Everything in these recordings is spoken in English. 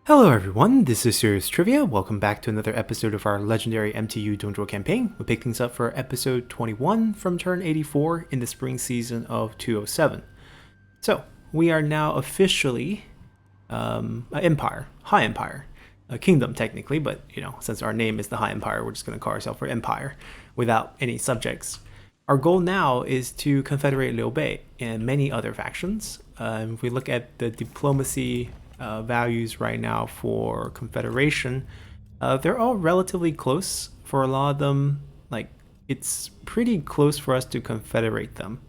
Hello everyone, this is Serious Trivia. Welcome back to another episode of our legendary MTU Zhuo campaign. We pick things up for episode 21 from turn 84 in the spring season of 207. So, we are now officially an empire, high empire, a kingdom technically, but since our name is the High Empire, we're just going to call ourselves for empire without any subjects. Our goal now is to confederate Liu Bei and many other factions. If we look at the diplomacy values right now for confederation, they're all relatively close. For a lot of them, like, it's pretty close for us to confederate them.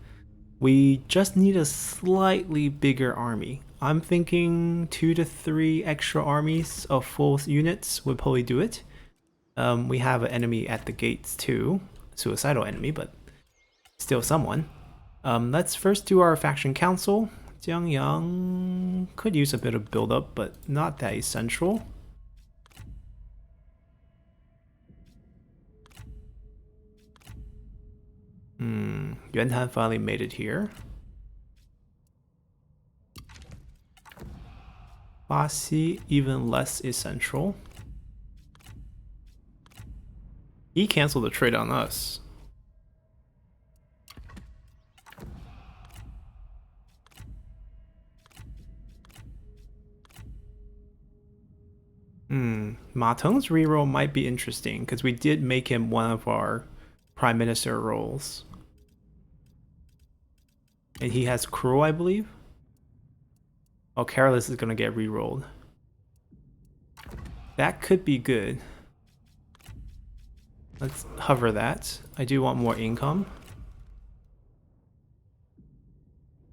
We just need a slightly bigger army. I'm thinking 2 to 3 extra armies of full units would probably do it. We have an enemy at the gates too, suicidal enemy, but still someone. Let's first do our faction council. Jiangyang could use a bit of build-up, but not that essential. Yuanhan finally made it here. Basi even less essential. He canceled the trade on us. Ma Teng's reroll might be interesting because we did make him one of our prime minister roles. And he has Cruel, I believe. Oh, Careless is going to get rerolled. That could be good. Let's hover that. I do want more income.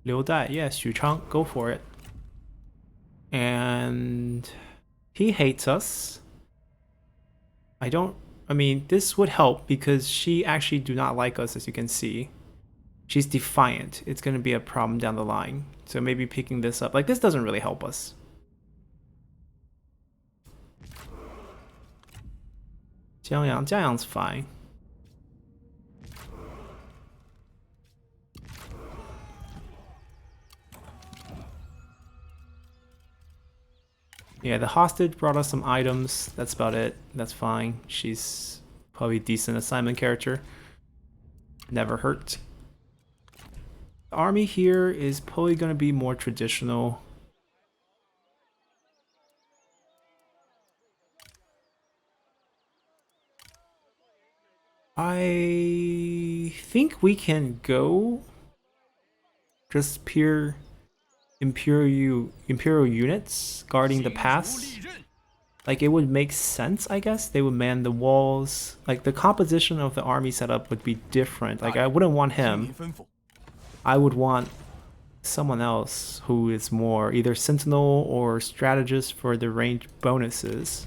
Liu Dai, yes, Xu Chang, go for it. And he hates us. I mean, this would help because she actually do not like us, as you can see. She's defiant. It's going to be a problem down the line. So maybe picking this up, like, this doesn't really help us. Jiangyang's fine. Yeah, the hostage brought us some items. That's about it. That's fine. She's probably a decent assignment character. Never hurt. The army here is probably going to be more traditional. I think we can go just pure imperial units guarding the pass. Like, it would make sense, I guess. They would man the walls. Like, the composition of the army setup would be different. Like, I wouldn't want him. I would want someone else who is more either sentinel or strategist for the range bonuses.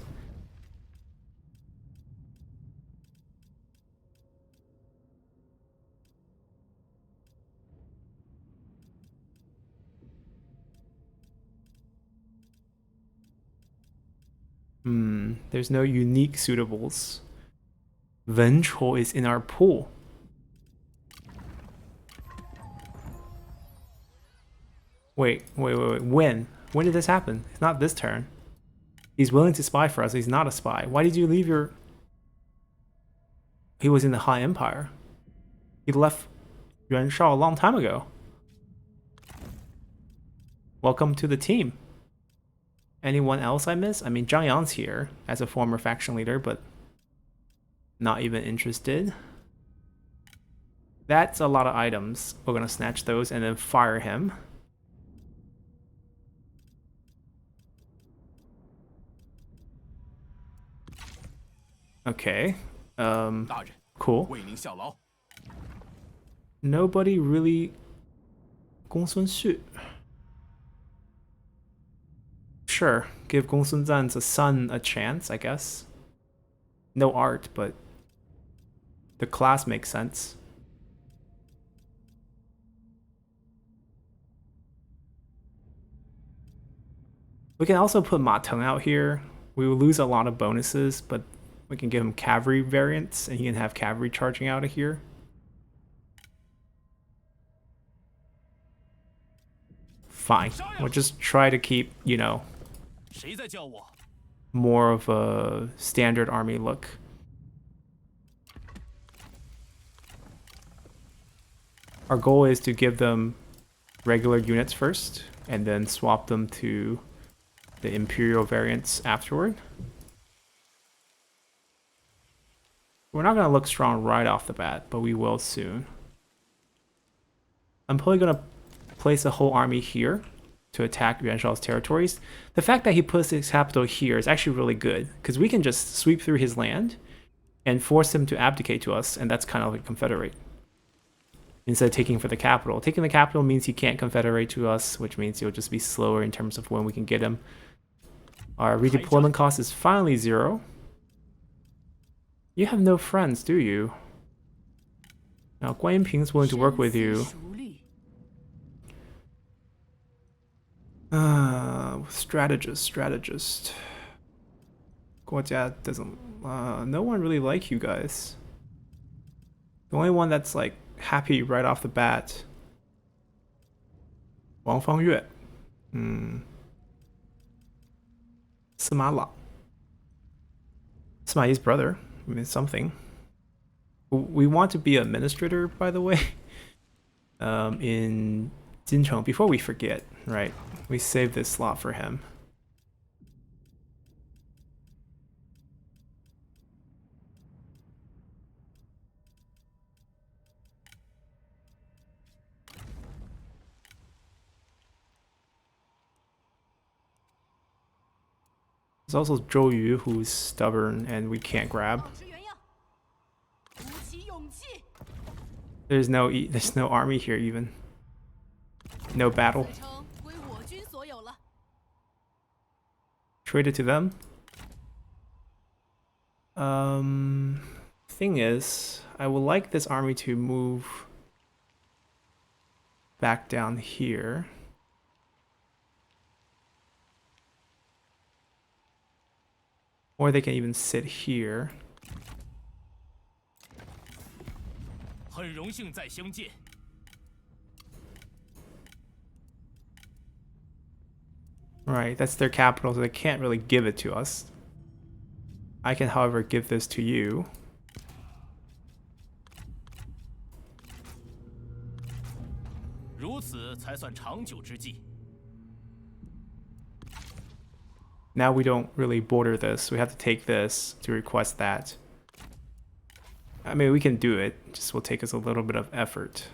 There's no unique suitables. Vengeful is in our pool. Wait. When? When did this happen? It's not this turn. He's willing to spy for us. He's not a spy. Why did you leave your... He was in the High Empire. He left Yuan Shao a long time ago. Welcome to the team. Anyone else I miss? I mean, Zhang Yang's here as a former faction leader, but not even interested. That's a lot of items. We're gonna snatch those and then fire him. Okay. Cool. Nobody really... Gongsun Xu. Sure, give Gongsun Zan's son a chance, I guess. No art, but the class makes sense. We can also put Ma Teng out here. We will lose a lot of bonuses, but we can give him cavalry variants, and he can have cavalry charging out of here. Fine. We'll just try to keep, more of a standard army look. Our goal is to give them regular units first, and then swap them to the Imperial variants afterward. We're not going to look strong right off the bat, but we will soon. I'm probably going to place a whole army here to attack Yuan Shao's territories. The fact that he puts his capital here is actually really good, because we can just sweep through his land and force him to abdicate to us, and that's kind of like confederate. Instead of taking for the capital. Taking the capital means he can't confederate to us, which means he'll just be slower in terms of when we can get him. Our redeployment cost is finally 0. You have no friends, do you? Now, Guan Yinping's willing to work with you. Strategist. 国家 doesn't... no one really like you guys. The only one that's like happy right off the bat. Wang Fangyue. Sima La. Sima Yi's brother. I mean, something. We want to be administrator, by the way. In Jincheng, before we forget, right? We save this slot for him. There's also Zhou Yu, who's stubborn and we can't grab. There's no army here even. No battle. Trade it to them. Thing is, I would like this army to move back down here. Or they can even sit here. Right, that's their capital, so they can't really give it to us. I can, however, give this to you. Now we don't really border this. We have to take this to request that. I mean, we can do it. It just will take us a little bit of effort.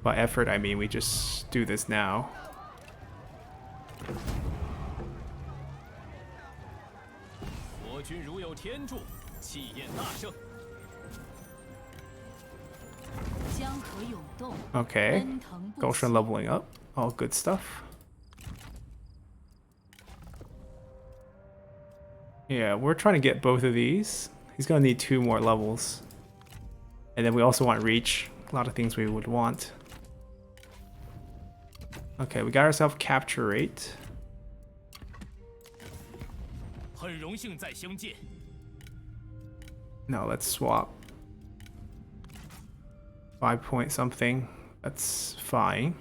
By effort, I mean we just do this now. Okay, Goshen leveling up, all good stuff. Yeah, we're trying to get both of these. He's gonna need 2 more levels. And then we also want reach, a lot of things we would want. Okay, we got ourselves capture rate. No, let's swap. 5 point something. That's fine.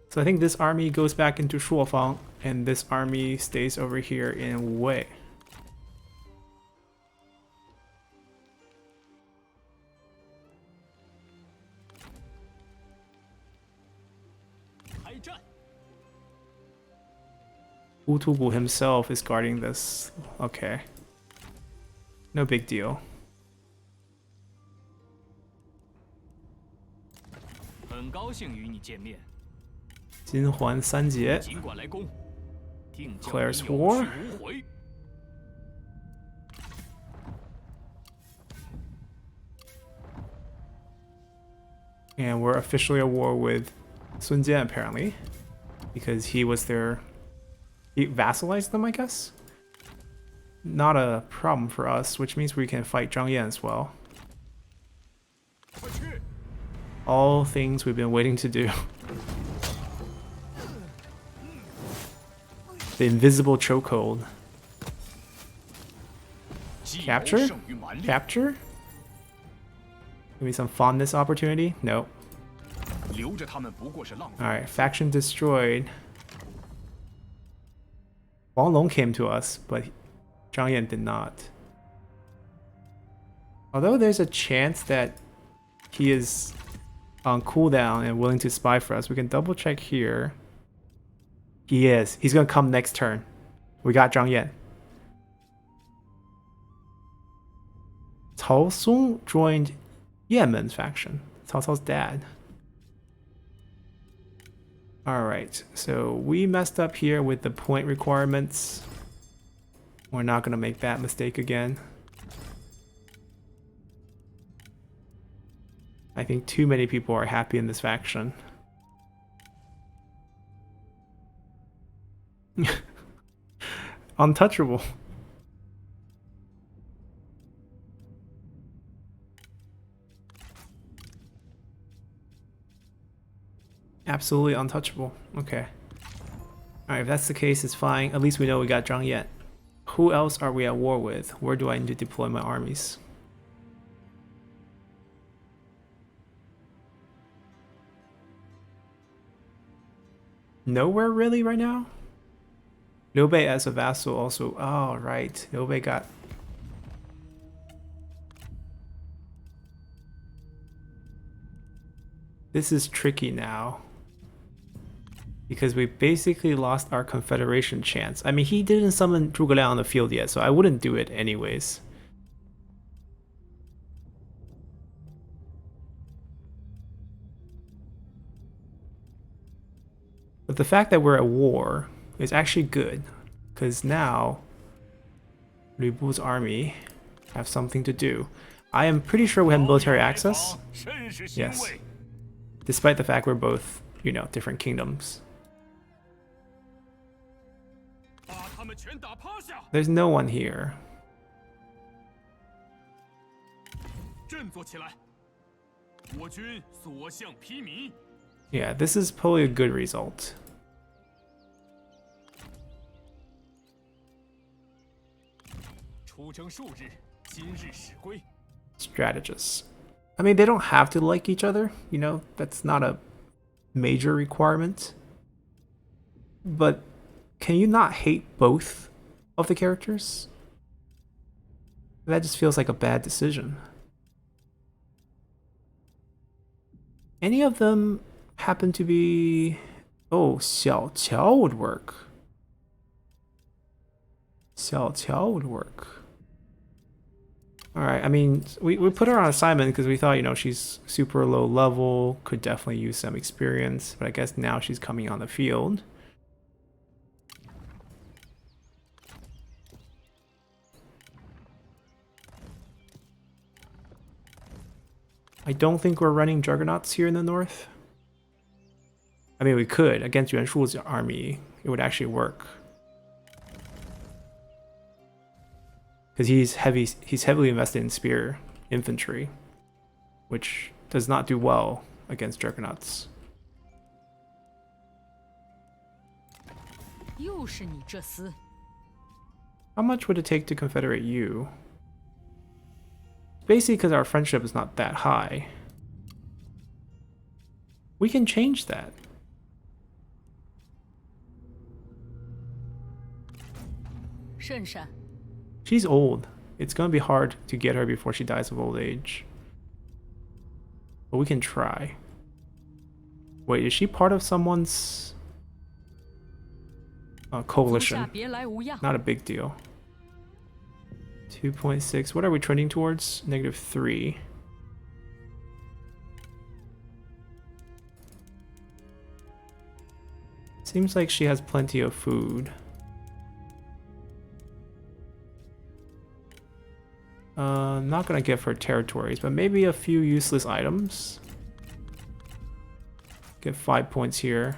So I think this army goes back into Shuofang, and this army stays over here in Wei. Wu Tugu himself is guarding this. Okay. No big deal. Jinhuan Sanjie declares war. And we're officially at war with Sun Jian apparently, because he was their... He vassalized them, I guess? not a problem for us, which means we can fight Zhang Yan as well. All things we've been waiting to do. The invisible chokehold. Capture? Capture? Give me some fondness opportunity? Nope. Alright, faction destroyed. Huang Long came to us, but Zhang Yan did not. Although there's a chance that he is on cooldown and willing to spy for us, we can double check here. He is. He's gonna come next turn. We got Zhang Yan. Cao Song joined Yemen's faction. Cao Cao's dad. Alright, so we messed up here with the point requirements. We're not gonna make that mistake again. I think too many people are happy in this faction. Untouchable. Absolutely untouchable. Okay. Alright, if that's the case, it's fine. At least we know we got Zhang Yan. Who else are we at war with? Where do I need to deploy my armies? Nowhere really right now? Liu Bei as a vassal also. Oh, right. Liu Bei got... This is tricky now. Because we basically lost our confederation chance. I mean, he didn't summon Zhuge Liang on the field yet, so I wouldn't do it anyways. But the fact that we're at war is actually good, because now Lu Bu's army have something to do. I am pretty sure we have military access. Yes. Despite the fact we're both, you know, different kingdoms. There's no one here. Yeah, this is probably a good result. Strategists. I mean, they don't have to like each other, you know, that's not a major requirement. But can you not hate both of the characters? That just feels like a bad decision. Any of them happen to be... Oh, Xiao Qiao would work. Xiao Qiao would work. Alright, I mean, we put her on assignment because we thought, you know, she's super low level, could definitely use some experience, but I guess now she's coming on the field. I don't think we're running Juggernauts here in the north. I mean, we could. Against Yuan Shu's army, it would actually work. Because he's heavily invested in spear infantry, which does not do well against Juggernauts. How much would it take to confederate you? Basically because our friendship is not that high. We can change that. She's old. It's gonna be hard to get her before she dies of old age. But we can try. Wait, is she part of someone's coalition? Not a big deal. 2.6. What are we trending towards? -3. Seems like she has plenty of food. Not gonna give her territories, but maybe a few useless items. Get 5 points here.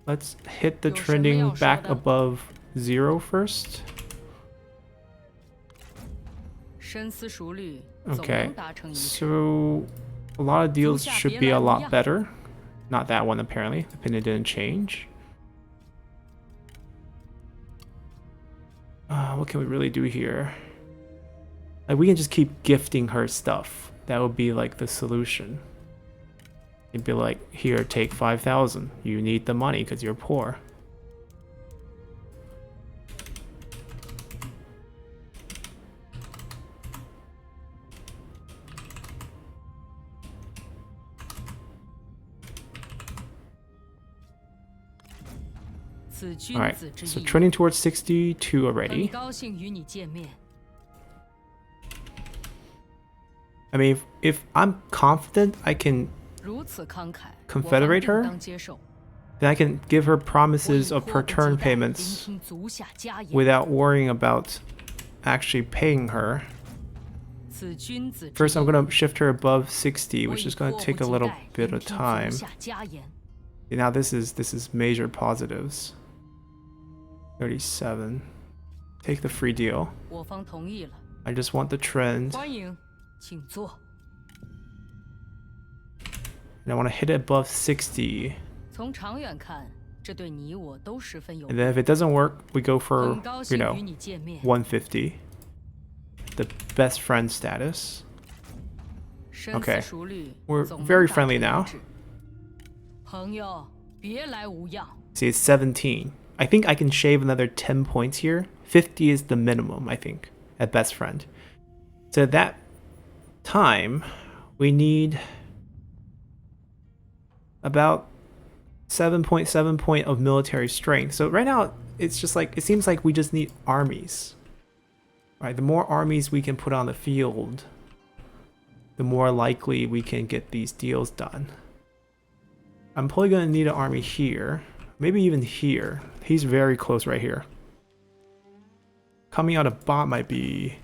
Let's hit the trending back above 0 first. Okay, so a lot of deals should be a lot better. Not that one apparently, the pin didn't change. What can we really do here? Like, we can just keep gifting her stuff. That would be like the solution. It'd be like, here, take 5,000. You need the money because you're poor. Alright, so trending towards 62 already. I mean, if I'm confident I can confederate her, then I can give her promises of per turn payments without worrying about actually paying her. First, I'm going to shift her above 60, which is going to take a little bit of time. Now this is major positives. 37. Take the free deal. I just want the trend. And I want to hit it above 60. And then if it doesn't work, we go for, you know, 150. The best friend status. Okay. We're very friendly now. See, it's 17. I think I can shave another 10 points here. 50 is the minimum, I think, at best friend. So at that time, we need about 7.7 point of military strength. So right now, it's just like, it seems like we just need armies. Right? The more armies we can put on the field, the more likely we can get these deals done. I'm probably going to need an army here. Maybe even here. He's very close right here. Coming out of Ba might be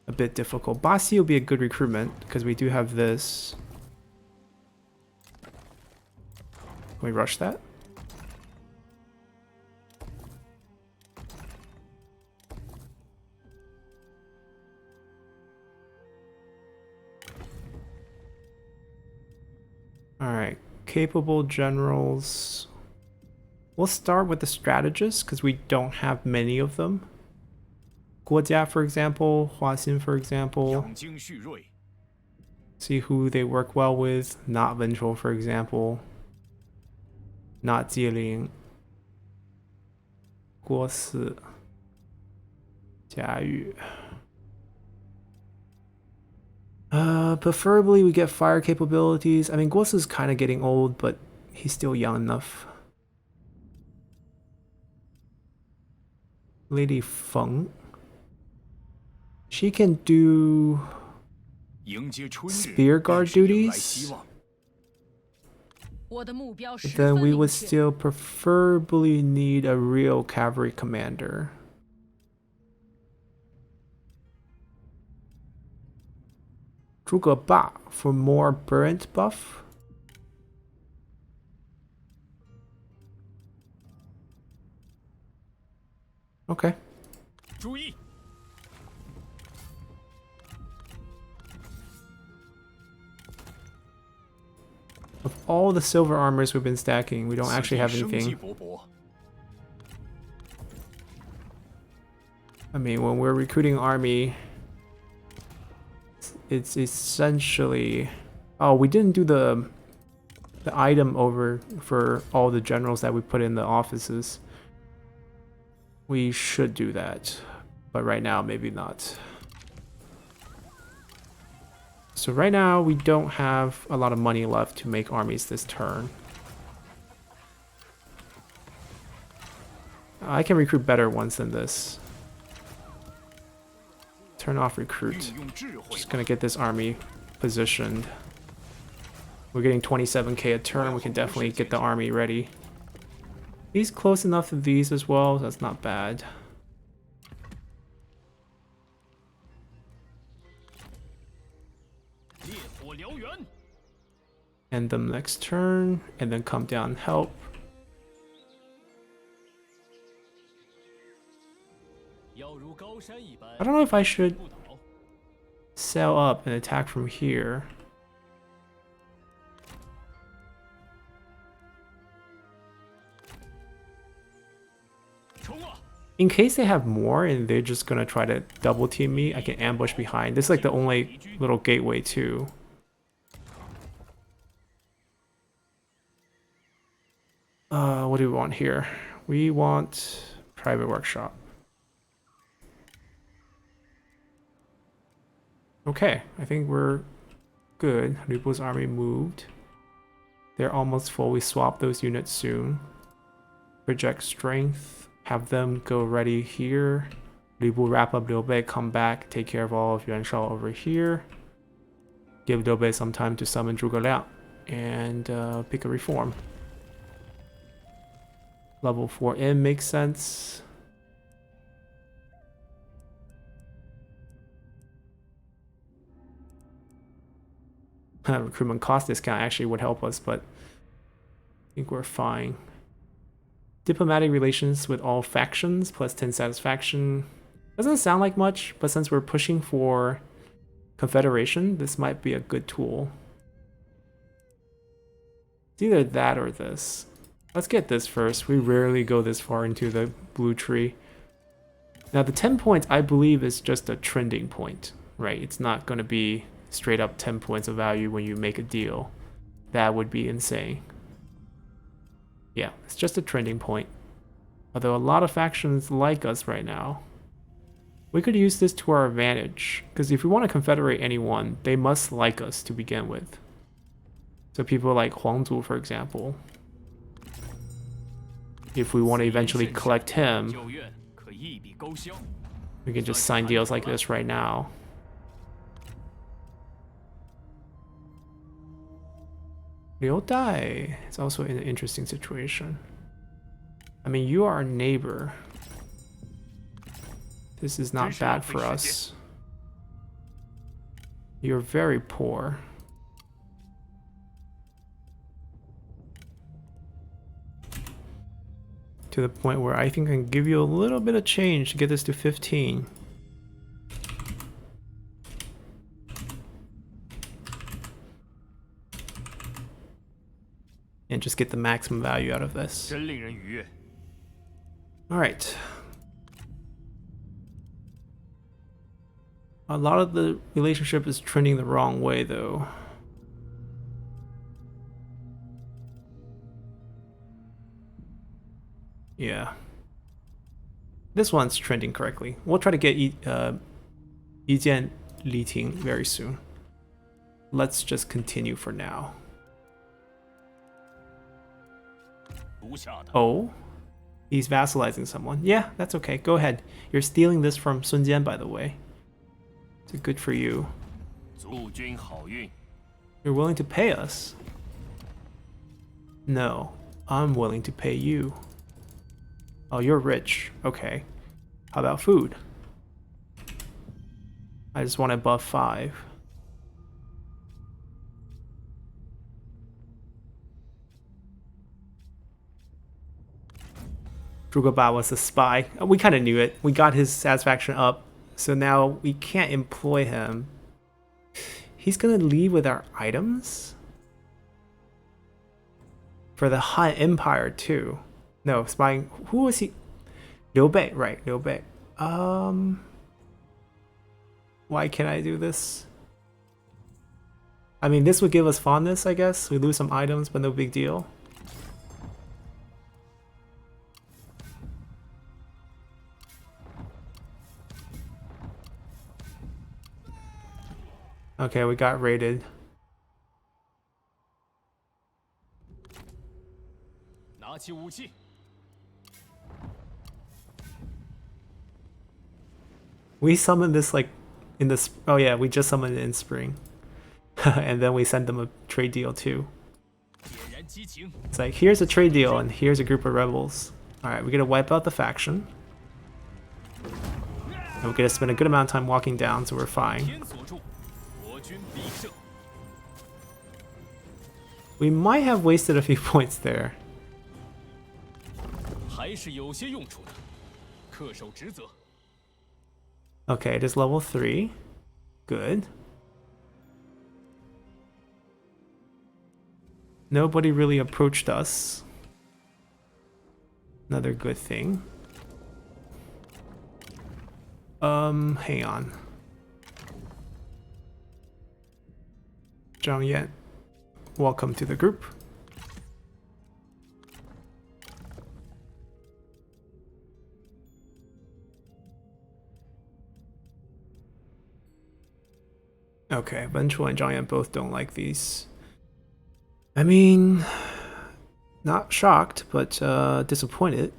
a bit difficult. Basi will be a good recruitment because we do have this. Can we rush that? Alright, capable generals. We'll start with the strategists because we don't have many of them. Guojia, for example, Huaxin, for example. See who they work well with. Not Vengeful, for example. Not Jieling. Guosi. Jiayu. Preferably we get fire capabilities. I mean, Guosi is kind of getting old, but he's still young enough. Lady Feng. She can do spear guard duties. But then we would still preferably need a real cavalry commander. Zhuo Ba for more burnt buff. Okay. Of all the silver armors we've been stacking, we don't actually have anything. I mean, when we're recruiting army, it's essentially... Oh, we didn't do the item over for all the generals that we put in the offices. We should do that, but right now, maybe not. So right now, we don't have a lot of money left to make armies this turn. I can recruit better ones than this. Turn off recruit. Just gonna get this army positioned. We're getting 27k a turn. We can definitely get the army ready. He's close enough to these as well. That's not bad. End them next turn, and then come down and help. I don't know if I should sail up and attack from here. In case they have more and they're just gonna try to double team me, I can ambush behind. This is like the only little gateway too. What do we want here? We want private workshop. Okay, I think we're good. Lubu's army moved. They're almost full. We swap those units soon. Project strength. Have them go ready here. Lubu wrap up Liu Bei, come back, take care of all of Yuan Shao over here. Give Liu Bei some time to summon Zhuge Liang and pick a reform. Level 4 in makes sense. Recruitment cost discount actually would help us, but I think we're fine. Diplomatic relations with all factions, plus 10 satisfaction. Doesn't sound like much, but since we're pushing for confederation, this might be a good tool. It's either that or this. Let's get this first. We rarely go this far into the blue tree. Now the 10 points, I believe, is just a trending point, right? It's not going to be straight up 10 points of value when you make a deal. That would be insane. Yeah, it's just a trending point. Although a lot of factions like us right now. We could use this to our advantage, because if we want to confederate anyone, they must like us to begin with. So people like Huangzu, for example. If we want to eventually collect him, we can just sign deals like this right now. Liu Dai is also in an interesting situation. I mean, you are our neighbor. This is not bad for us. You're very poor. To the point where I think I can give you a little bit of change to get this to 15. And just get the maximum value out of this. Alright. A lot of the relationship is trending the wrong way though. Yeah. This one's trending correctly. We'll try to get Yijian Li Ting very soon. Let's just continue for now. Oh? He's vassalizing someone. Yeah, that's okay. Go ahead. You're stealing this from Sun Jian, by the way. So good for you. You're willing to pay us? No, I'm willing to pay you. Oh, you're rich. Okay. How about food? I just want above 5. Zhuge Ba was a spy. We kind of knew it. We got his satisfaction up, so now we can't employ him. He's gonna leave with our items? For the Han Empire too. No, spying. Who was he? Liu Bei, right, Liu Bei. Why can't I do this? I mean, this would give us fondness, I guess. We lose some items, but no big deal. Okay, we got raided. We summoned this like in this. Oh yeah, we just summoned it in spring. And then we sent them a trade deal too. It's like, here's a trade deal and here's a group of rebels. Alright, we're gonna wipe out the faction. And we're gonna spend a good amount of time walking down, so we're fine. We might have wasted a few points there. Okay, it is level 3. Good. Nobody really approached us. Another good thing. Hang on. Zhang Yan, welcome to the group. Okay, Wen Chua and Zhang Yan both don't like these. I mean, not shocked, but disappointed.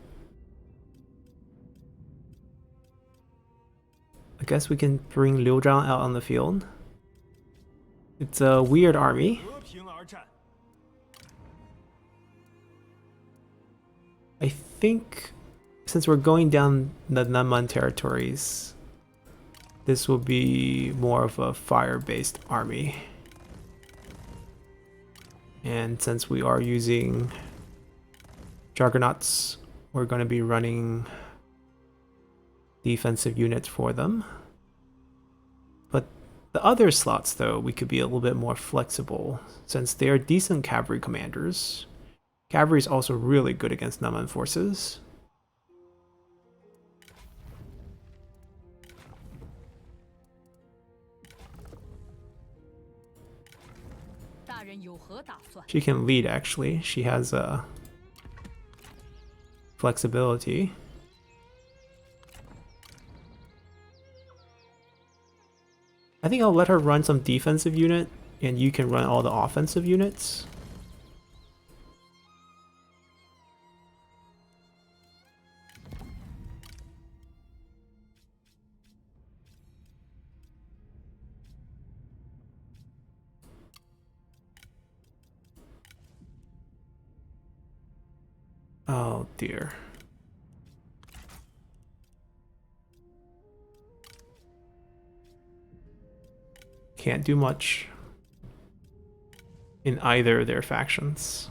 I guess we can bring Liu Zhang out on the field. It's a weird army. I think since we're going down the Nanman territories, this will be more of a fire-based army. And since we are using Juggernauts, we're going to be running defensive units for them. But the other slots, though, we could be a little bit more flexible, since they are decent cavalry commanders. Cavalry is also really good against Nanman forces. She can lead, actually. She has flexibility. I think I'll let her run some defensive unit, and you can run all the offensive units. Oh dear. Can't do much in either of their factions.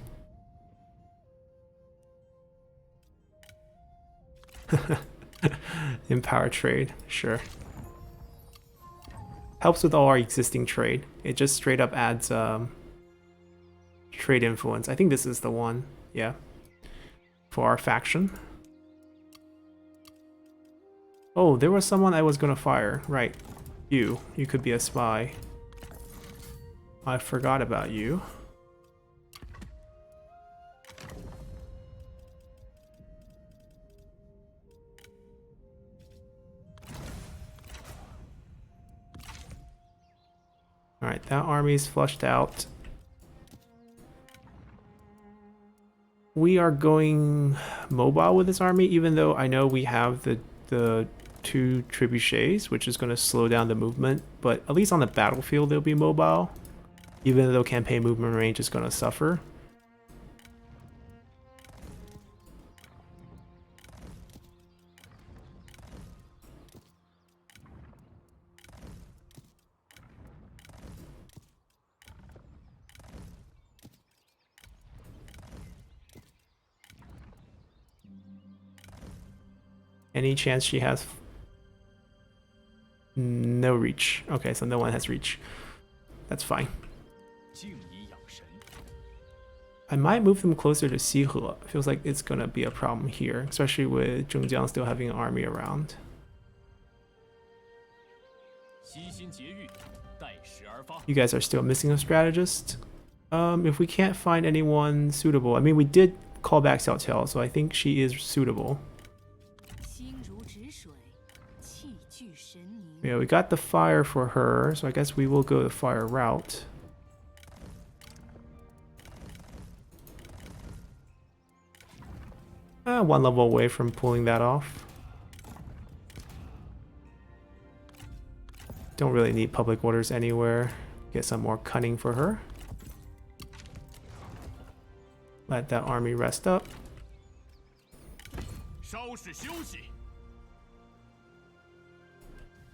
Empower trade, sure. Helps with all our existing trade. It just straight up adds trade influence. I think this is the one, yeah, for our faction. Oh, there was someone I was gonna fire, right. You could be a spy. I forgot about you. Alright, that army's flushed out. We are going mobile with this army, even though I know we have the 2 trebuchets, which is going to slow down the movement, but at least on the battlefield they'll be mobile, even though campaign movement range is going to suffer. Any chance she has? No reach. Okay, so no one has reach. That's fine. I might move them closer to Sihe. Feels like it's gonna be a problem here, especially with Zhengjiang still having an army around. You guys are still missing a strategist. If we can't find anyone suitable, I mean, we did call back Xiao Qiao, so I think she is suitable. Yeah, we got the fire for her, so I guess we will go the fire route. One level away from pulling that off. Don't really need public orders anywhere. Get some more cunning for her. Let that army rest up.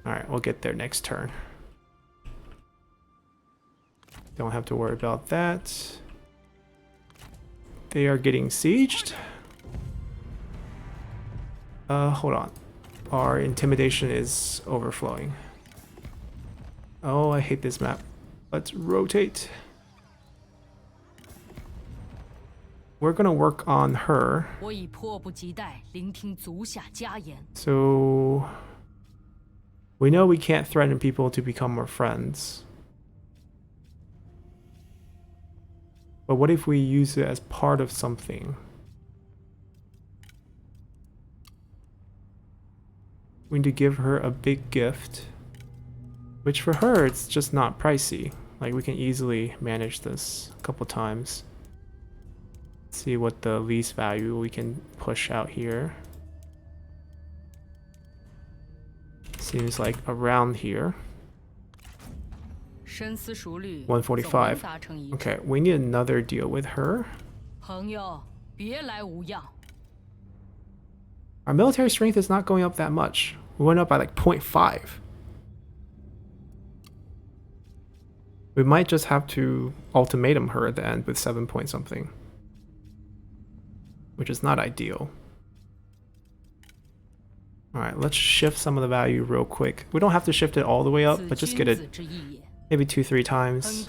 Alright, we'll get there next turn. Don't have to worry about that. They are getting sieged. Hold on. our intimidation is overflowing. Oh, I hate this map. Let's rotate. We're gonna work on her. So we know we can't threaten people to become our friends. But what if we use it as part of something? We need to give her a big gift, which for her, it's just not pricey. Like, we can easily manage this a couple times. See what the least value we can push out here. Seems like around here. 145. Okay, we need another deal with her. Our military strength is not going up that much. We went up by like 0.5. We might just have to ultimatum her at the end with 7 point something, which is not ideal. Alright, let's shift some of the value real quick. We don't have to shift it all the way up, but just get it maybe 2-3 times.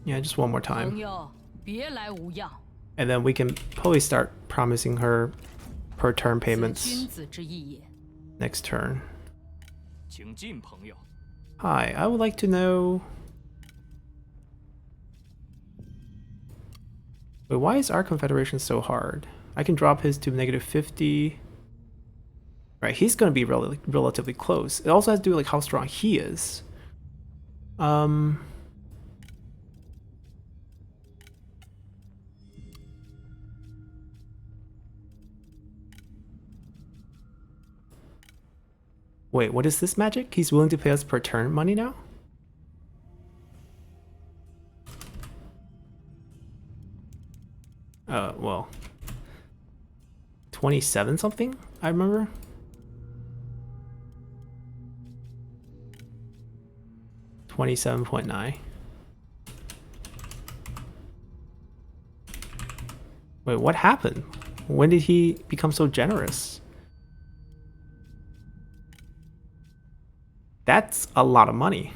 Yeah, just one more time. And then we can probably start promising her per turn payments next turn. Hi, I would like to know... Wait, why is our confederation so hard? I can drop his to -50. Right, he's going to be relatively close. It also has to do with like how strong he is. Wait, what is this magic? He's willing to pay us per turn money now? Well, 27 something, I remember. $27.9. Wait, what happened? When did he become so generous? That's a lot of money.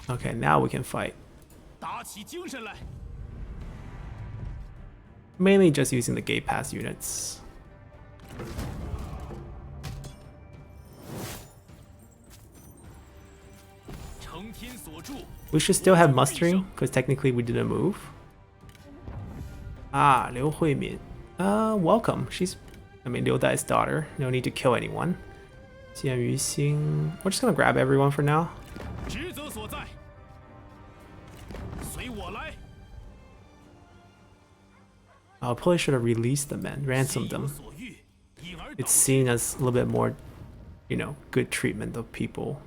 Okay, now we can fight. Mainly just using the gate pass units. We should still have mustering, because technically we didn't move. Ah, Liu Huimin. Welcome. Liu Dai's daughter. No need to kill anyone. Jian Yuxing. We're just gonna grab everyone for now. I probably should have released the men, ransomed them. It's seen as a little bit more, you know, good treatment of people.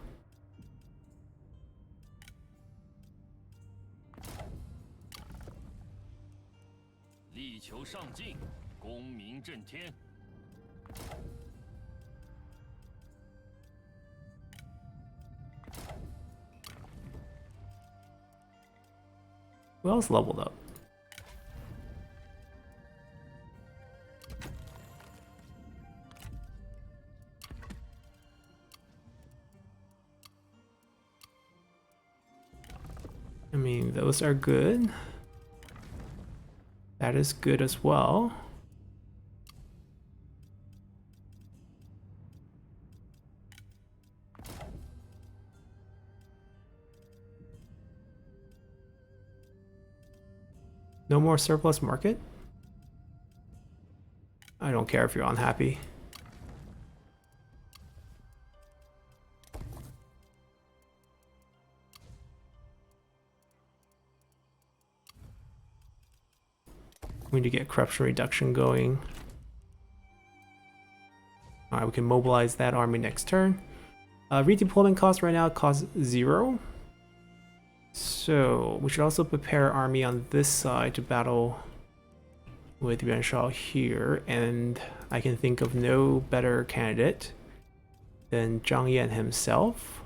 Who else leveled up? I mean, those are good. That is good as well. No more surplus market? I don't care if you're unhappy. We need to get corruption reduction going. Alright, we can mobilize that army next turn. Redeployment cost right now costs 0. So we should also prepare army on this side to battle with Yuan Shao here, and I can think of no better candidate than Zhang Yan himself,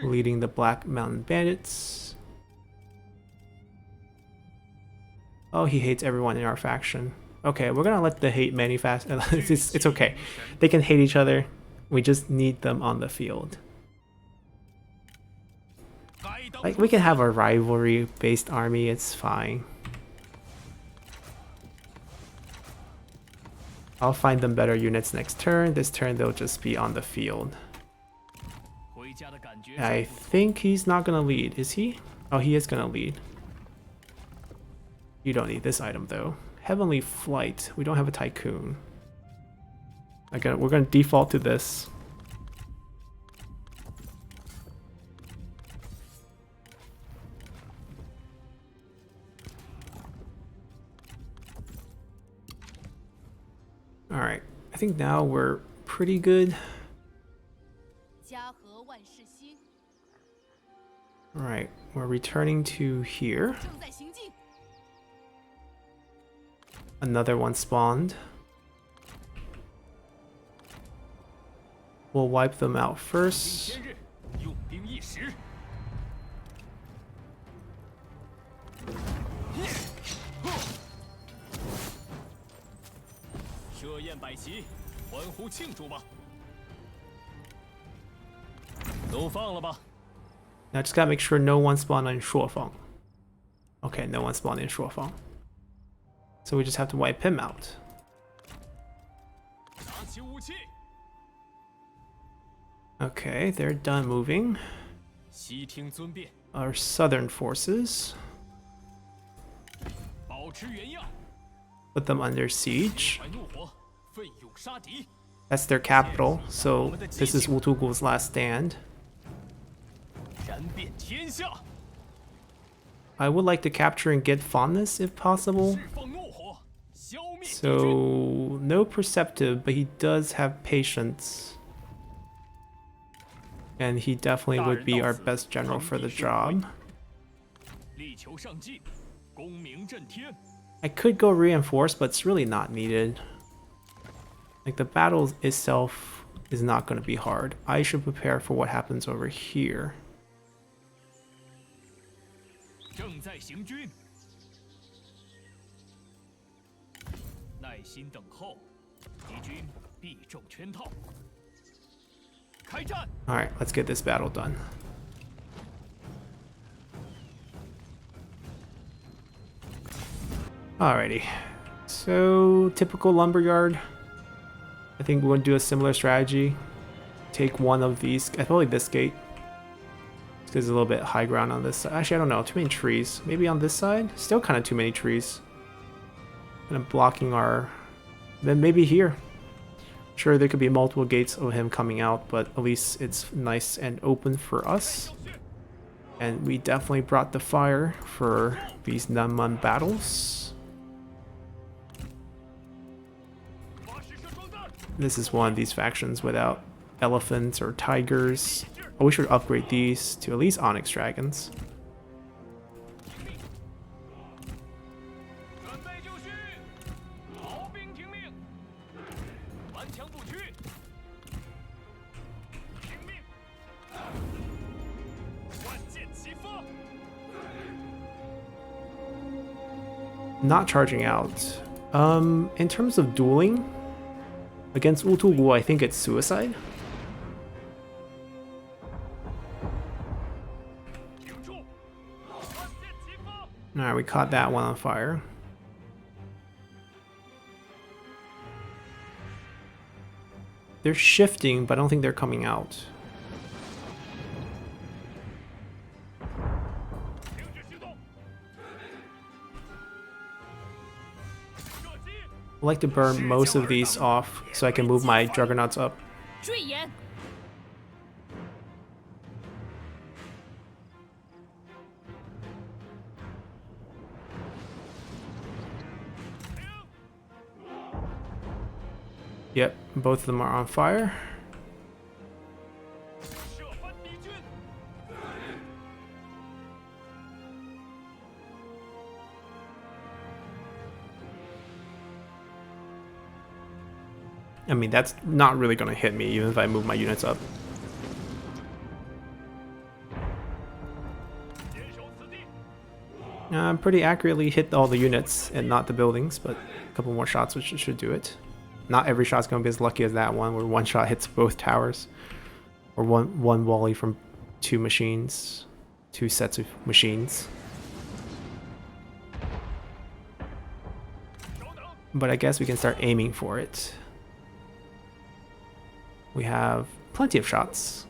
leading the Black Mountain Bandits. Oh, he hates everyone in our faction. Okay, we're gonna let the hate manifest. It's okay. They can hate each other. We just need them on the field. Like, we can have a rivalry-based army, it's fine. I'll find them better units next turn. This turn they'll just be on the field. I think he's not gonna lead, is he? Oh, he is gonna lead. You don't need this item though. Heavenly Flight. We don't have a Tycoon. Again, we're gonna default to this. Alright, I think now we're pretty good. Alright, we're returning to here. Another one spawned. We'll wipe them out first. Now just gotta make sure no one spawned on Shuofeng. Okay, no one spawned in Shuofeng. So we just have to wipe him out. Okay, they're done moving. Our southern forces. Put them under siege. That's their capital, so this is Wutugu's last stand. I would like to capture and get fondness if possible. So no perceptive, but he does have patience. And he definitely would be our best general for the job. I could go reinforce, but it's really not needed. Like, the battle itself is not going to be hard. I should prepare for what happens over here. Alright, let's get this battle done. Alrighty, so typical lumberyard. I think we'll do a similar strategy. Take one of these, probably this gate. Because there's a little bit high ground on this side. Actually, I don't know, too many trees. Maybe on this side? Still kind of too many trees. Kind of blocking our... Then maybe here. Sure, there could be multiple gates of him coming out, but at least it's nice and open for us. And we definitely brought the fire for these Nanman battles. This is one of these factions without elephants or tigers. Oh, we should upgrade these to at least Onyx Dragons. Not charging out. In terms of dueling against Wutugu, I think it's suicide. Alright, we caught that one on fire. They're shifting, but I don't think they're coming out. I like to burn most of these off so I can move my Juggernauts up. Yep, both of them are on fire. I mean, that's not really going to hit me even if I move my units up. Pretty accurately hit all the units and not the buildings, but a couple more shots which should do it. Not every shot's going to be as lucky as that one, where one shot hits both towers. Or one volley from two machines. Two sets of machines. But I guess we can start aiming for it. We have plenty of shots.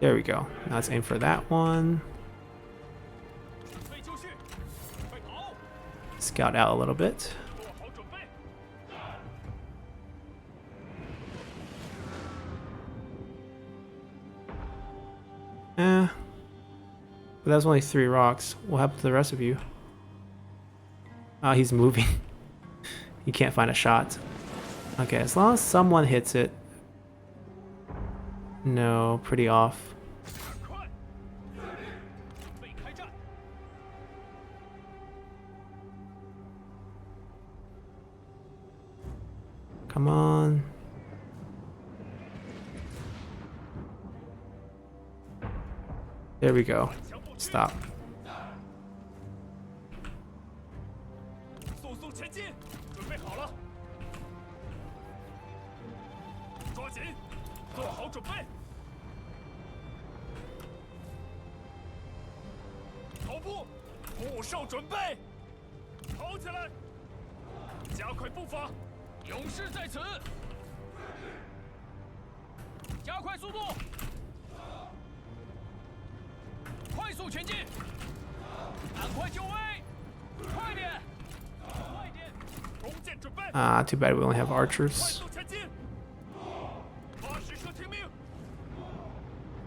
There we go. Now let's aim for that one. Scout out a little bit. But that was only 3 rocks. What happened to the rest of you? Oh, he's moving. He can't find a shot. Okay, as long as someone hits it. No, pretty off. Come on. There we go. Stop. Too bad we only have archers.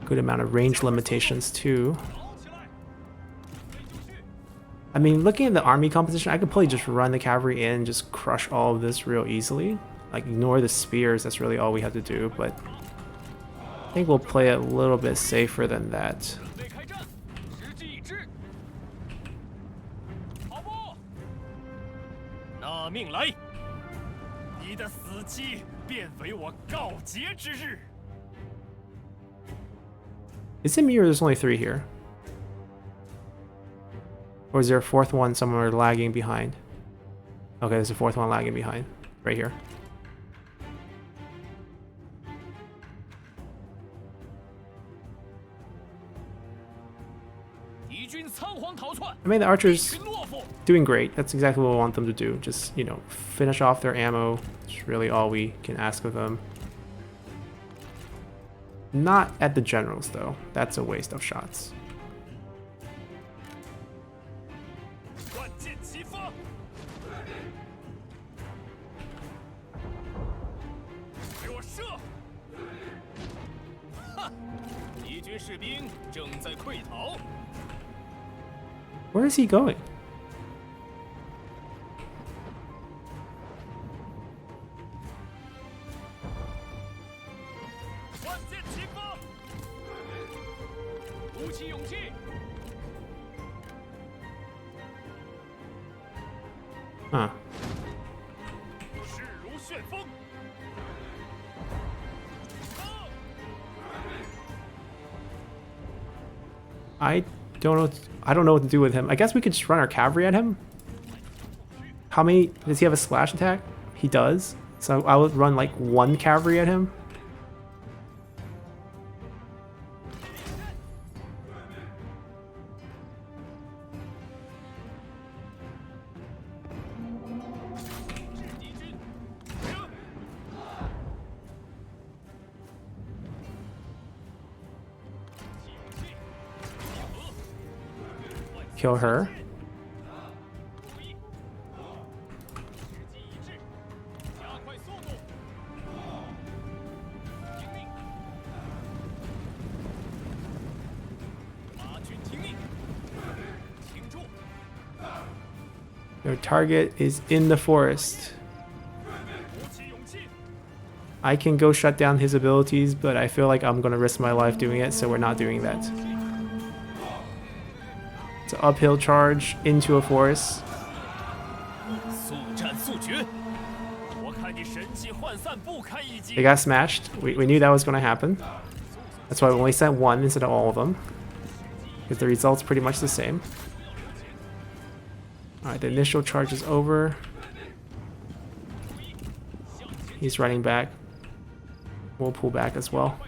Good amount of range limitations too. I mean, looking at the army composition, I could probably just run the cavalry in and just crush all of this real easily. Like, ignore the spears, that's really all we have to do, but I think we'll play it a little bit safer than that. Is it me or there's only 3 here? Or is there a 4th one somewhere lagging behind? Okay, there's a 4th one lagging behind. Right here. I mean, the archers doing great. That's exactly what we want them to do. Just, you know, finish off their ammo. It's really all we can ask of them. Not at the generals, though. That's a waste of shots. Where is he going? Huh. I don't know what to do with him. I guess we could just run our cavalry at him. How many does he have? A splash attack? He does. So I would run like 1 cavalry at him. Kill her. Their target is in the forest. I can go shut down his abilities, but I feel like I'm gonna risk my life doing it, so we're not doing that. It's an uphill charge into a forest. They got smashed. We knew that was gonna happen. That's why we only sent one instead of all of them, because the result's pretty much the same. Alright, the initial charge is over. He's running back. We'll pull back as well.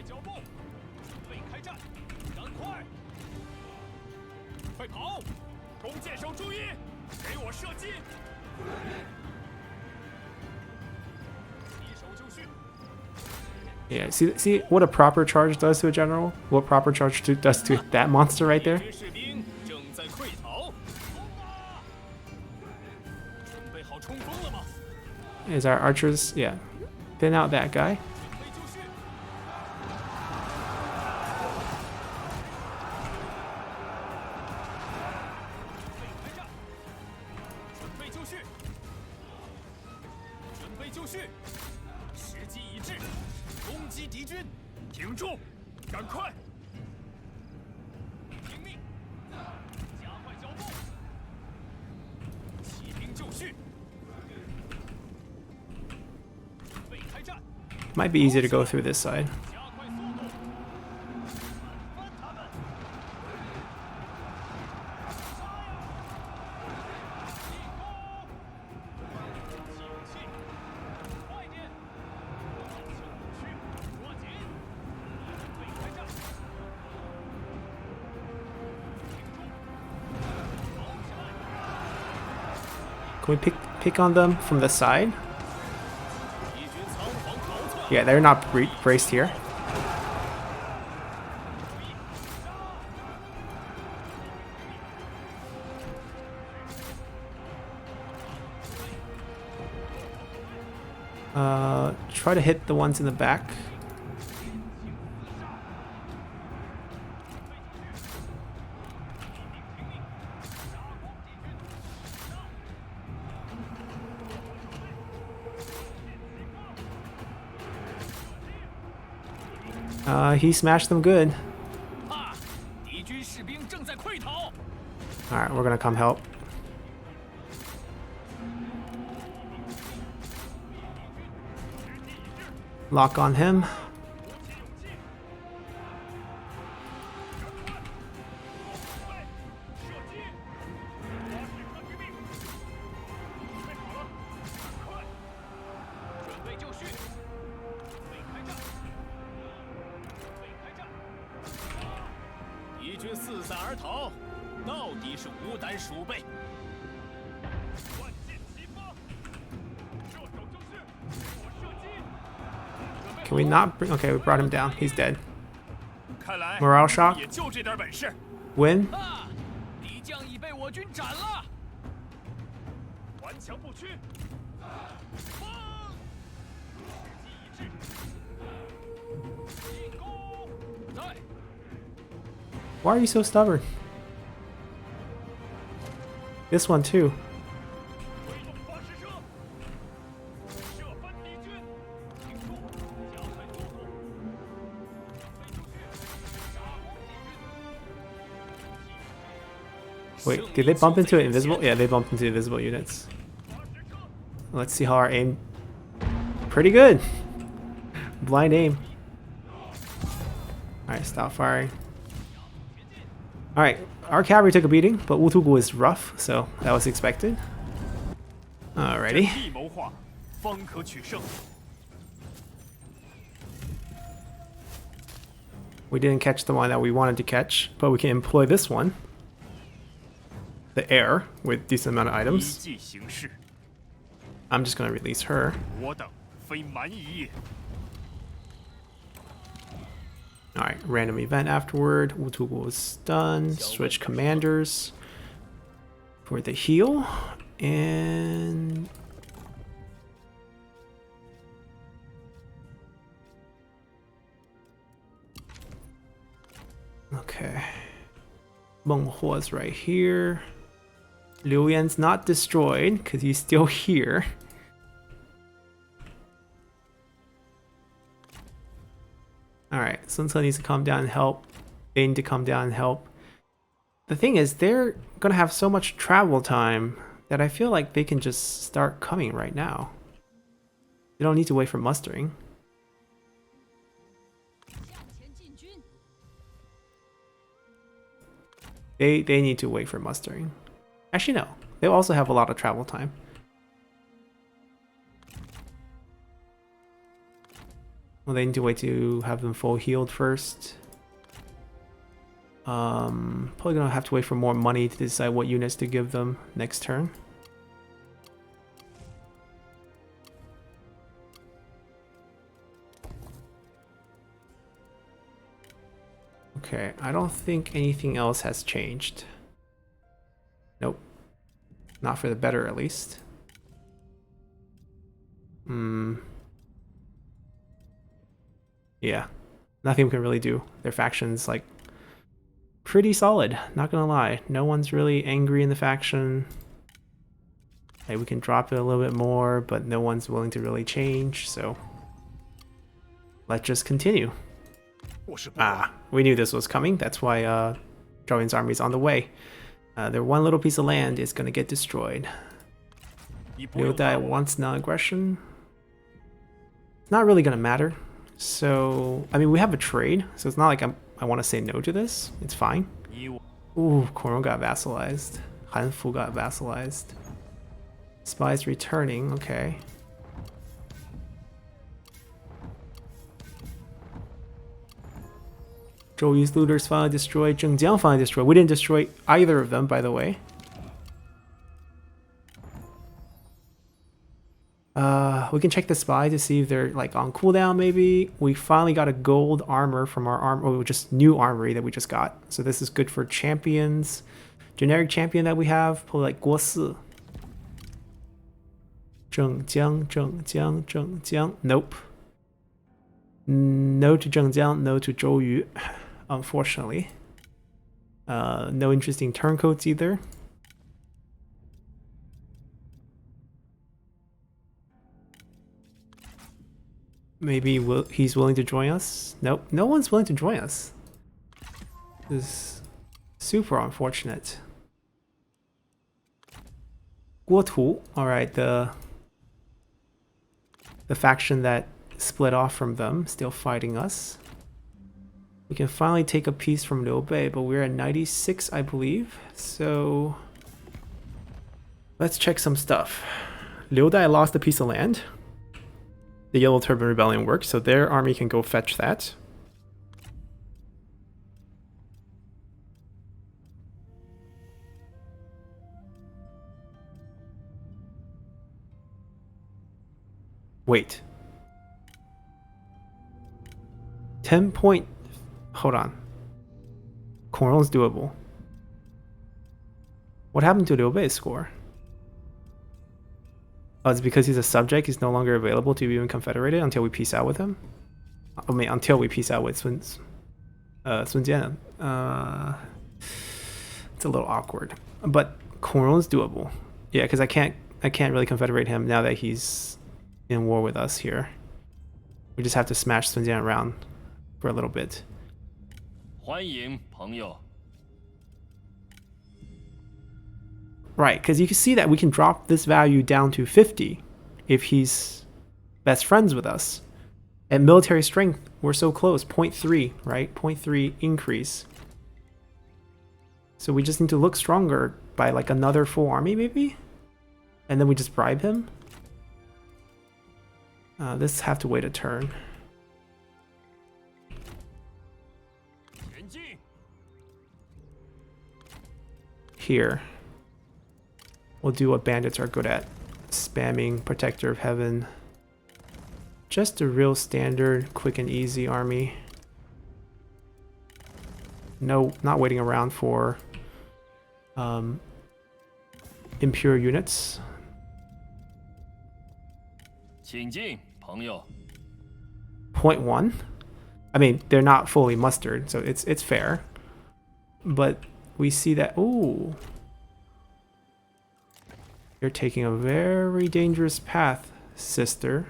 Yeah, see what a proper charge does to a general? What proper charge does to that monster right there? Is our archers, yeah, thin out that guy. Might be easier to go through this side. Can we pick on them from the side? Yeah, they're not braced here. Try to hit the ones in the back. He smashed them good. Alright, we're gonna come help. Lock on him. Can we not bring... Okay, we brought him down. He's dead. Morale shock. Win. Why are you so stubborn? This one too. Wait, did they bump into invisible? Yeah, they bumped into invisible units. Let's see how our aim... Pretty good! Blind aim. Alright, stop firing. Alright, our cavalry took a beating, but Wutugu is rough, so that was expected. Alrighty. We didn't catch the one that we wanted to catch, but we can employ this one. The air with decent amount of items. I'm just gonna release her. Alright, random event afterward. Wutugu is stunned. Switch commanders for the heal. And... okay. Menghua is right here. Liu Yan's not destroyed because he's still here. Sun Tzu needs to come down and help. They need to come down and help. The thing is, they're gonna have so much travel time that I feel like they can just start coming right now. They don't need to wait for mustering. They need to wait for mustering. Actually, no. They'll also have a lot of travel time. Well, they need to wait to have them full healed first. Probably gonna have to wait for more money to decide what units to give them next turn. Okay, I don't think anything else has changed. Nope. Not for the better, at least. Yeah. Nothing we can really do. Their faction's, like, pretty solid, not gonna lie. No one's really angry in the faction. Hey, we can drop it a little bit more, but no one's willing to really change, so let's just continue. Ah, we knew this was coming. That's why Zhou army's on the way. Their one little piece of land is gonna get destroyed. Liu Dai wants non-aggression. It's not really gonna matter. So, I mean, we have a trade, so it's not like I want to say no to this. It's fine. Ooh, Koro got vassalized. Hanfu got vassalized. Spies returning, okay. Zhou looters finally destroyed. Zhengjiang finally destroyed. We didn't destroy either of them, by the way. We can check the spy to see if they're like on cooldown maybe. We finally got a gold armor from our just new armory that we just got. So this is good for champions. Generic champion that we have, probably like Guo Si. Zhengjiang. Nope. No to Zhengjiang, no to Zhou Yu, unfortunately. No interesting turncoats either. Maybe he's willing to join us? Nope, no one's willing to join us. This is super unfortunate. Guo Tu, alright, the faction that split off from them, still fighting us. We can finally take a piece from Liu Bei, but we're at 96, I believe. So let's check some stuff. Liu Dai lost a piece of land. The Yellow Turban Rebellion works, so their army can go fetch that. Wait. 10 point... Hold on. Coron's doable. What happened to Liu Bei's score? Oh, it's because he's a subject, he's no longer available to be even confederated until we peace out with him? I mean, until we peace out with Sun Jian. It's a little awkward. But Coron's doable. Yeah, because I can't really confederate him now that he's in war with us here. We just have to smash Sun Jian around for a little bit. 欢迎朋友 Right, because you can see that we can drop this value down to 50 if he's best friends with us. At military strength, we're so close, 0.3, right? 0.3 increase. So we just need to look stronger by like another full army maybe? And then we just bribe him? This have to wait a turn. Here. We'll do what bandits are good at. Spamming Protector of Heaven. Just a real standard, quick and easy army. No, not waiting around for impure units. 请进朋友 0.1. I mean, they're not fully mustered, so it's fair. But we see that, ooh. You're taking a very dangerous path, sister.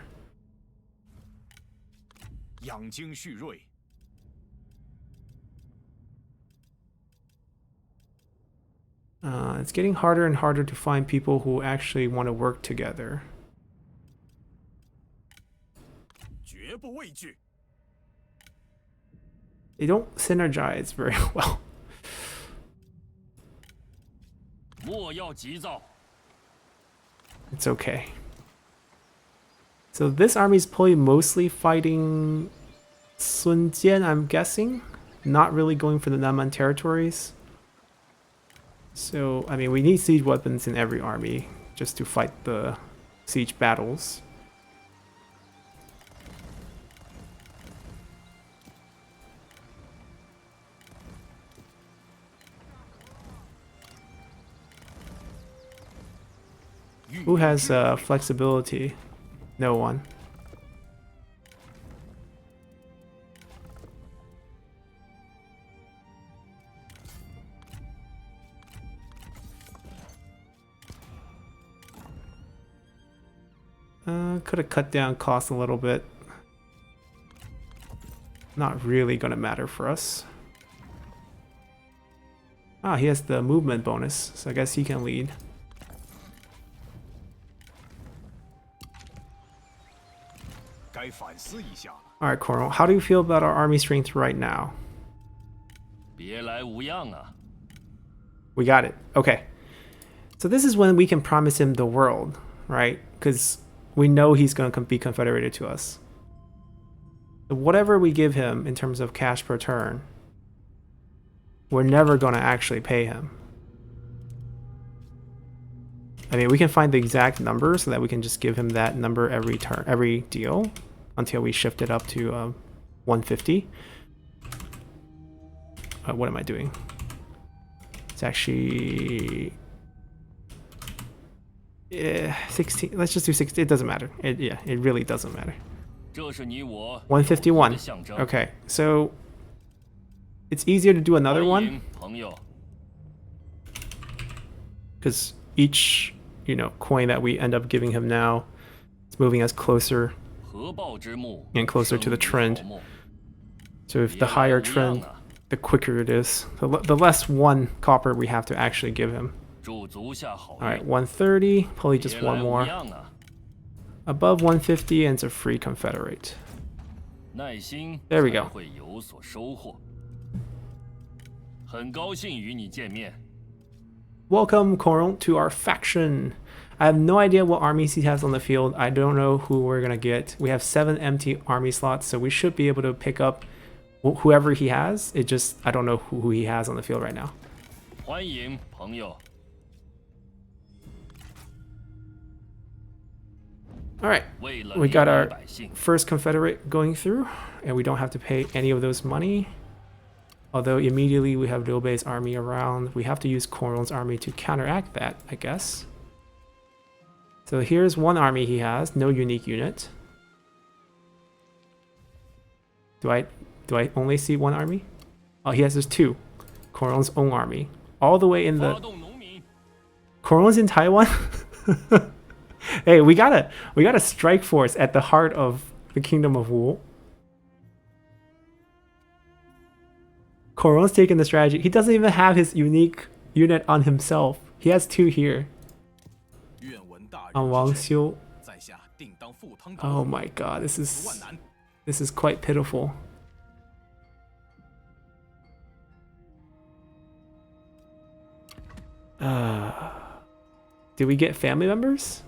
养精蓄锐 It's getting harder and harder to find people who actually want to work together. 绝不畏惧。 They don't synergize very well. 莫要急躁。 It's okay. So this army is probably mostly fighting Sun Jian, I'm guessing. Not really going for the Nanman territories. So, I mean, we need siege weapons in every army just to fight the siege battles. Who has flexibility? No one. Could have cut down costs a little bit. Not really gonna matter for us. Ah, he has the movement bonus, so I guess he can lead. Alright, Coral, how do you feel about our army strength right now? 别来无恙啊！ We got it. Okay. So this is when we can promise him the world, right? Because we know he's going to be confederated to us. So whatever we give him in terms of cash per turn, we're never going to actually pay him. I mean, we can find the exact number so that we can just give him that number every turn, every deal, until we shift it up to 150. What am I doing? It's actually 16. Let's just do 16. It doesn't matter. Yeah, it really doesn't matter. 这是你我 151. 的象征。 Okay, so it's easier to do another 欢 one 迎朋友。 because each, you know, coin that we end up giving him now is moving us closer 合抱之木 and closer to the 生于 trend. 草木 So if 别 the 来 higher 无恙 trend, 啊！ the quicker it is. The less 1 copper we have to actually give him. 祝足下好 All right, 运。 130, probably just 别来 one 无 more. 恙啊！ Above 150 and it's a free confederate. 耐心 There we 才 go. 会有所收获。很高兴与你见面。 Welcome, Coral, to our faction. I have no idea what armies he has on the field. I don't know who we're gonna get. We have 7 empty army slots, so we should be able to pick up whoever he has. It just, I don't know who he has on the field right now. 欢迎朋友。 All right, 为了 we 怜 got 悯 our 百姓， first confederate going through, and we don't have to pay any of those money. Although immediately we have Liu Bei's army around, we have to use Coral's army to counteract that, I guess. So here's one army he has, no unique unit. Do I only see one army? Oh, he has just 2. Coral's own army, all the way in 发 the. 动农民， Coral's in Taiwan. Hey, we got a strike force at the heart of the Kingdom of Wu. Coral's taking the strategy. He doesn't even have his unique unit on himself. He has 2 here. 愿闻大 On 人 Wang 之志， Xiu. 在下定当赴汤蹈 Oh 火， my god, 无万难。 this is quite pitiful. Did we get family members?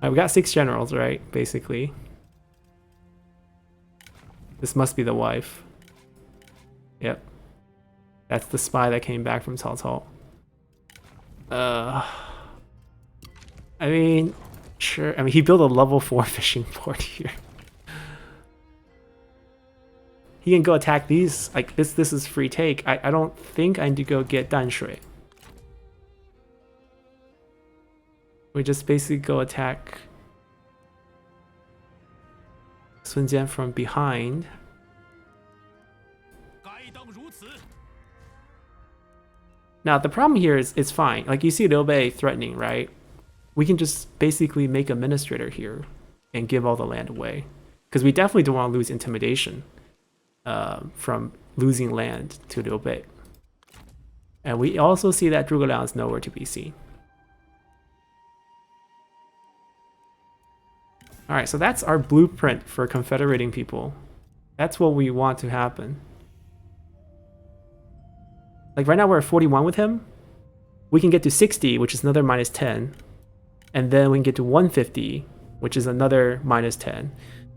We got 6 generals, right? Basically. This must be the wife. Yep. That's the spy that came back from Cao Cao. I mean, sure. I mean, he built a level 4 fishing port here. He can go attack these. Like, this is free take. I don't think I need to go get Danshui. We just basically go attack Sun Jian from behind. 该当如此。 Now, the problem here is it's fine. Like, you see Liu Bei threatening, right? We can just basically make administrator here and give all the land away. Because we definitely don't want to lose intimidation from losing land to Liu Bei. And we also see that Zhuge Liang is nowhere to be seen. Alright, so that's our blueprint for confederating people. That's what we want to happen. Like right now we're at 41 with him. We can get to 60, which is another minus 10. And then we can get to 150, which is another minus 10.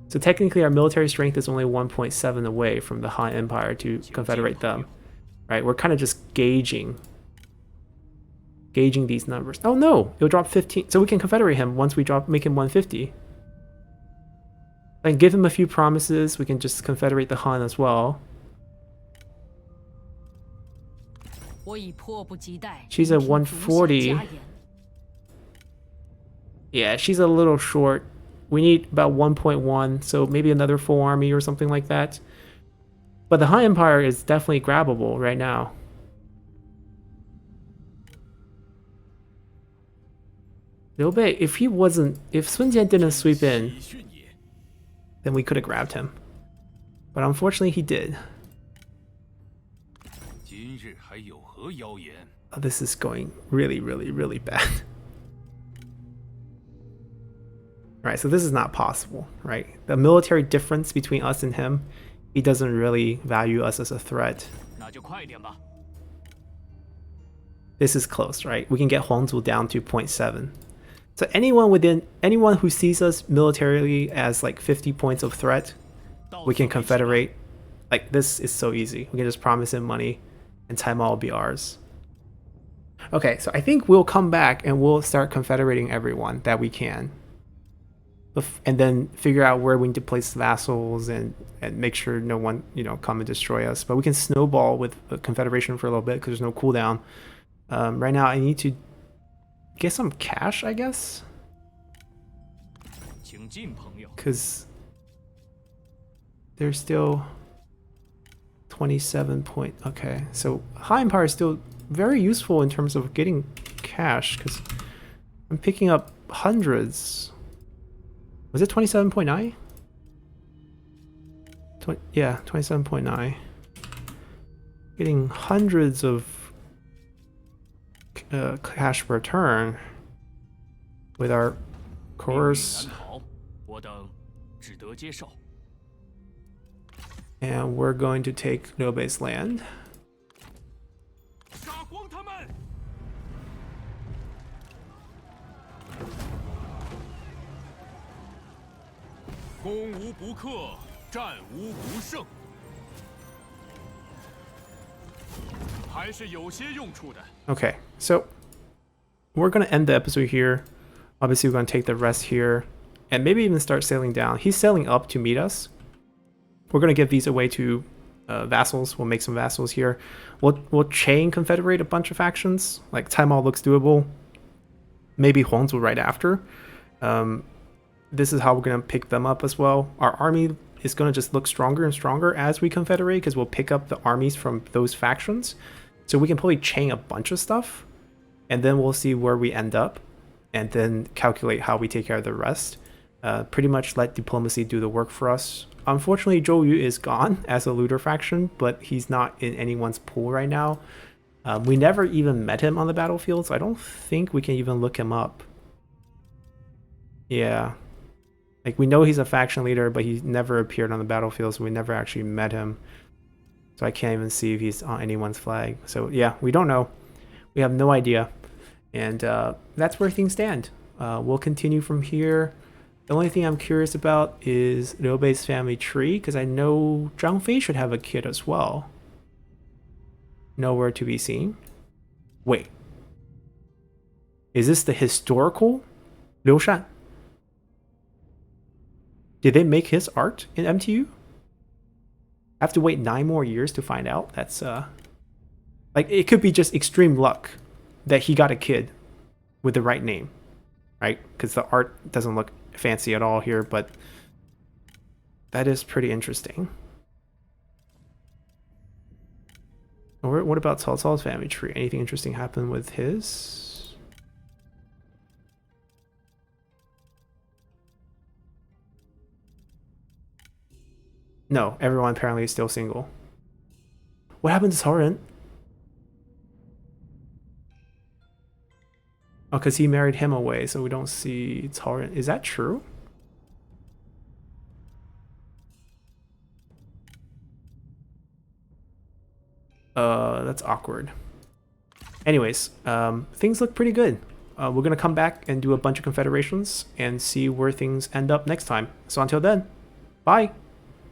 So technically our military strength is only 1.7 away from the Han Empire to confederate them. Right, we're kind of just gauging these numbers. Oh no, it'll drop 15. So we can confederate him once we make him 150. And give him a few promises. We can just confederate the Han as well. She's at 140. Yeah, she's a little short. We need about 1.1, so maybe another full army or something like that. But the Han Empire is definitely grabbable right now. Liu Bei, if Sun Jian didn't sweep in, then we could have grabbed him. But unfortunately he did. Oh, this is going really, really, really bad. Right, so this is not possible, right? The military difference between us and him, he doesn't really value us as a threat. This is close, right? We can get Huangzhou down to 0.7. So anyone who sees us militarily as like 50 points of threat, we can confederate. Like this is so easy. We can just promise him money and Taimao will be ours. Okay, so I think we'll come back and we'll start confederating everyone that we can. And then figure out where we need to place vassals and make sure no one, come and destroy us. But we can snowball with a confederation for a little bit because there's no cooldown. Right now I need to get some cash, I guess. Because there's still 27 point. Okay, so High Empire is still very useful in terms of getting cash because I'm picking up hundreds. Was it 27.9? Yeah, 27.9. Getting hundreds of cash per turn with our course. And we're going to take Liu Bei's land. Okay, so we're gonna end the episode here. Obviously, we're gonna take the rest here, and maybe even start sailing down. He's sailing up to meet us. We're gonna give these away to vassals. We'll make some vassals here. We'll chain confederate a bunch of factions. Like Taimao looks doable. Maybe Huangzhou right after. This is how we're gonna pick them up as well. Our army is gonna just look stronger and stronger as we confederate because we'll pick up the armies from those factions. So we can probably chain a bunch of stuff, and then we'll see where we end up, and then calculate how we take care of the rest. Pretty much let diplomacy do the work for us. Unfortunately, Zhou Yu is gone as a looter faction, but he's not in anyone's pool right now. We never even met him on the battlefield, so I don't think we can even look him up. Yeah. Like, we know he's a faction leader, but he never appeared on the battlefield, so we never actually met him. So I can't even see if he's on anyone's flag. So yeah, we don't know. We have no idea. And that's where things stand. We'll continue from here. The only thing I'm curious about is Liu Bei's family tree, because I know Zhang Fei should have a kid as well. Nowhere to be seen. Wait. Is this the historical Liu Shan? Did they make his art in MTU? I have to wait 9 more years to find out. That's like, it could be just extreme luck that he got a kid with the right name, right? Because the art doesn't look fancy at all here, but that is pretty interesting. Or what about Cao Cao's family tree? Anything interesting happen with his? No, everyone apparently is still single. What happened to Cao Ren? Oh, because he married him away, so we don't see Cao Ren. Is that true? That's awkward. Anyways, things look pretty good. We're gonna come back and do a bunch of confederations and see where things end up next time. So until then, bye!